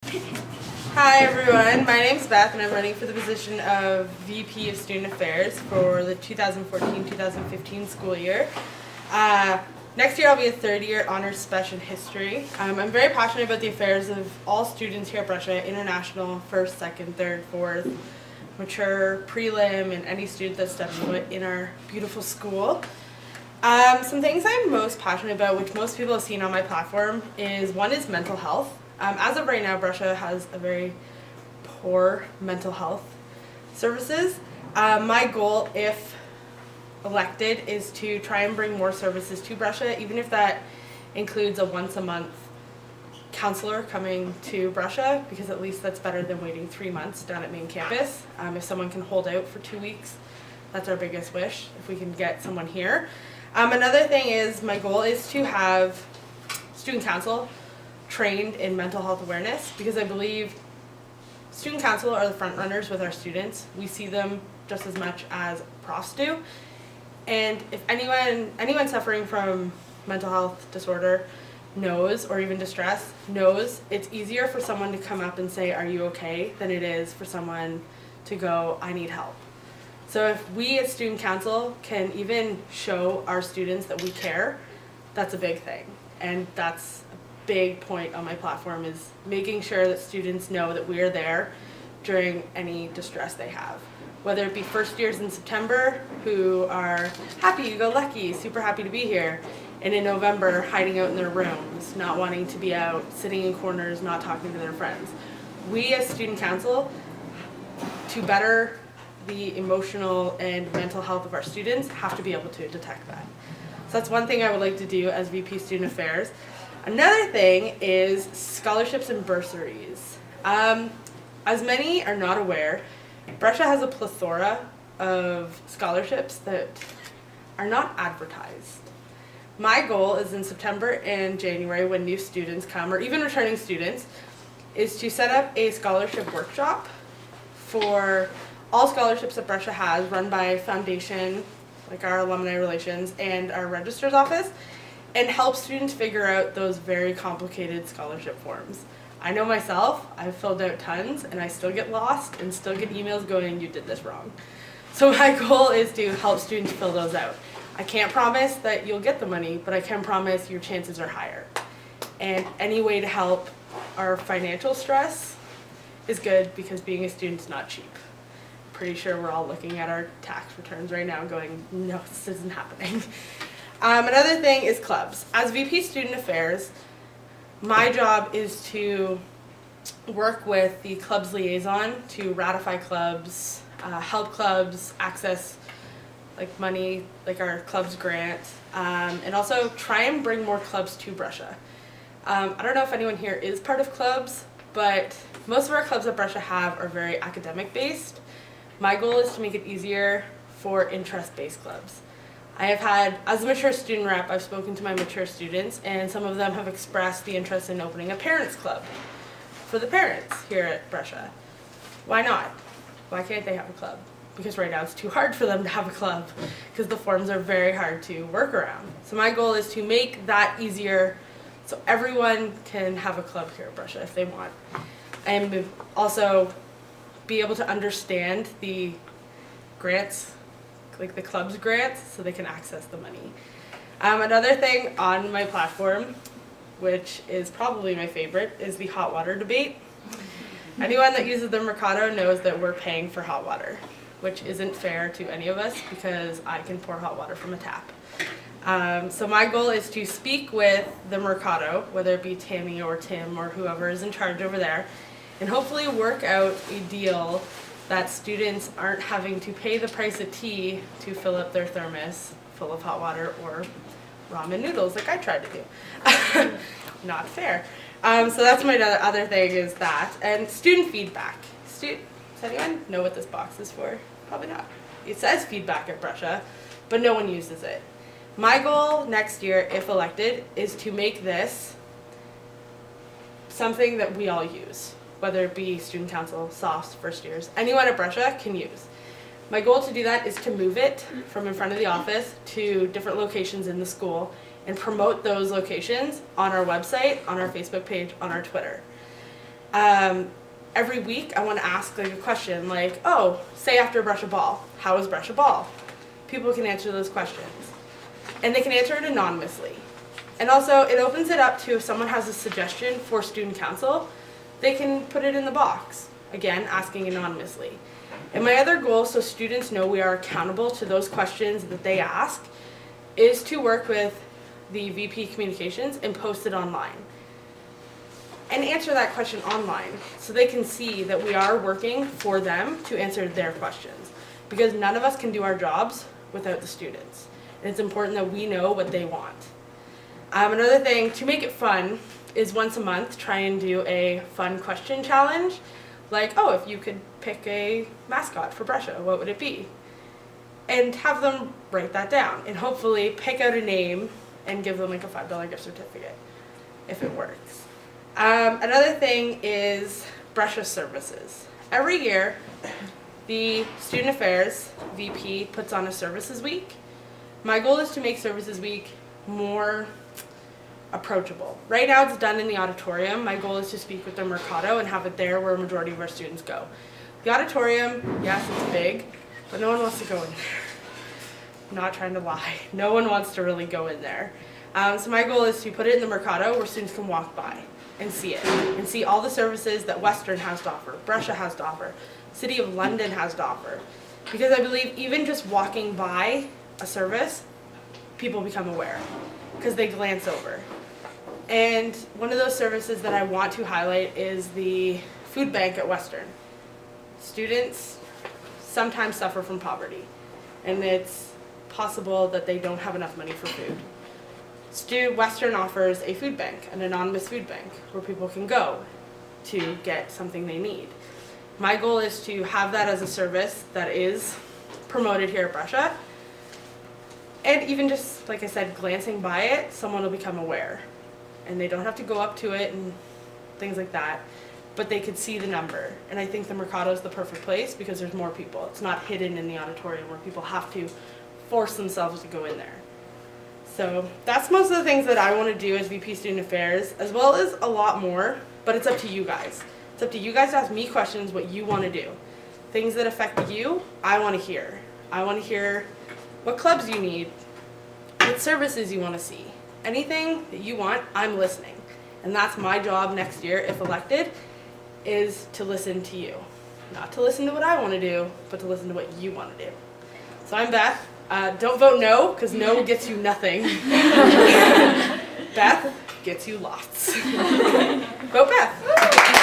Hi everyone, my name's Beth and I'm running for the position of VP of Student Affairs for the 2014-2015 school year. Next year I'll be a third year honors special in history. I'm very passionate about the affairs of all students here at Brescia, international, first, second, third, fourth, mature, prelim, and any student that steps foot in our beautiful school. Some things I'm most passionate about, which most people have seen on my platform, one is mental health. As of right now, Brescia has a very poor mental health services. My goal, if elected, is to try and bring more services to Brescia, even if that includes a once-a-month counselor coming to Brescia, because at least that's better than waiting 3 months down at main campus. If someone can hold out for 2 weeks, that's our biggest wish, if we can get someone here. Another thing is, my goal is to have student council trained in mental health awareness, because I believe student council are the front runners with our students. We see them just as much as profs do. And if anyone suffering from mental health disorder knows, or even distress knows, it's easier for someone to come up and say, "Are you okay?" than it is for someone to go, "I need help." So if we as student council can even show our students that we care, that's a big thing. And that's big point on my platform, is making sure that students know that we are there during any distress they have. Whether it be first years in September who are happy-go-lucky, super happy to be here, and in November hiding out in their rooms, not wanting to be out, sitting in corners, not talking to their friends. We as student council, to better the emotional and mental health of our students, have to be able to detect that. So that's one thing I would like to do as VP Student Affairs. Another thing is scholarships and bursaries. As many are not aware, Brescia has a plethora of scholarships that are not advertised. My goal is in September and January, when new students come, or even returning students, is to set up a scholarship workshop for all scholarships that Brescia has, run by Foundation, like our alumni relations, and our registrar's office, and help students figure out those very complicated scholarship forms. I know myself, I've filled out tons and I still get lost and still get emails going, "You did this wrong." So my goal is to help students fill those out. I can't promise that you'll get the money, but I can promise your chances are higher. And any way to help our financial stress is good, because being a student's not cheap. Pretty sure we're all looking at our tax returns right now going, "No, this isn't happening." Another thing is clubs. As VP Student Affairs, my job is to work with the club's liaison to ratify clubs, help clubs access money, like our club's grant, and also try and bring more clubs to Brescia. I don't know if anyone here is part of clubs, but most of our clubs that Brescia have are very academic based. My goal is to make it easier for interest-based clubs. I have had, as a mature student rep, I've spoken to my mature students, and some of them have expressed the interest in opening a parents club for the parents here at Brescia. Why not? Why can't they have a club? Because right now it's too hard for them to have a club, because the forms are very hard to work around. So my goal is to make that easier so everyone can have a club here at Brescia if they want. And also be able to understand the grants, like the club's grants, so they can access the money. Another thing on my platform, which is probably my favorite, is the hot water debate. Anyone that uses the Mercado knows that we're paying for hot water, which isn't fair to any of us, because I can pour hot water from a tap. So my goal is to speak with the Mercado, whether it be Tammy or Tim or whoever is in charge over there, and hopefully work out a deal that students aren't having to pay the price of tea to fill up their thermos full of hot water or ramen noodles like I tried to do. Not fair. So that's my other thing, is that. And student feedback. Does anyone know what this box is for? Probably not. It says feedback at Brescia, but no one uses it. My goal next year, if elected, is to make this something that we all use, whether it be student council, SOFs, first years, anyone at Brescia can use. My goal to do that is to move it from in front of the office to different locations in the school and promote those locations on our website, on our Facebook page, on our Twitter. Every week I want to ask like a question like, oh, say after brush a ball, how is brush a ball? People can answer those questions. And they can answer it anonymously. And also it opens it up to if someone has a suggestion for student council, they can put it in the box. Again, asking anonymously. And my other goal, so students know we are accountable to those questions that they ask, is to work with the VP Communications and post it online. And answer that question online so they can see that we are working for them to answer their questions. Because none of us can do our jobs without the students. And it's important that we know what they want. Another thing, to make it fun, is once a month try and do a fun question challenge. Like, oh, if you could pick a mascot for Brescia, what would it be? And have them write that down and hopefully pick out a name and give them like a $5 gift certificate if it works. Another thing is Brescia services. Every year, the Student Affairs VP puts on a services week. My goal is to make services week more approachable. Right now it's done in the auditorium. My goal is to speak with the Mercado and have it there where a majority of our students go. The auditorium, yes, it's big, but no one wants to go in there. I'm not trying to lie. No one wants to really go in there. So my goal is to put it in the Mercado where students can walk by and see it, and see all the services that Western has to offer, Brescia has to offer, City of London has to offer. Because I believe even just walking by a service, people become aware because they glance over. And one of those services that I want to highlight is the food bank at Western. Students sometimes suffer from poverty, and it's possible that they don't have enough money for food. Western offers a food bank, an anonymous food bank, where people can go to get something they need. My goal is to have that as a service that is promoted here at Brescia. And even just, like I said, glancing by it, someone will become aware. And they don't have to go up to it and things like that, but they could see the number. And I think the Mercado is the perfect place because there's more people. It's not hidden in the auditorium where people have to force themselves to go in there. So that's most of the things that I want to do as VP Student Affairs, as well as a lot more, but it's up to you guys. It's up to you guys to ask me questions what you want to do. Things that affect you, I want to hear. I want to hear what clubs you need, what services you want to see. Anything that you want, I'm listening. And that's my job next year, if elected, is to listen to you. Not to listen to what I want to do, but to listen to what you want to do. So I'm Beth. Don't vote no, because no gets you nothing. Beth gets you lots. Vote Beth.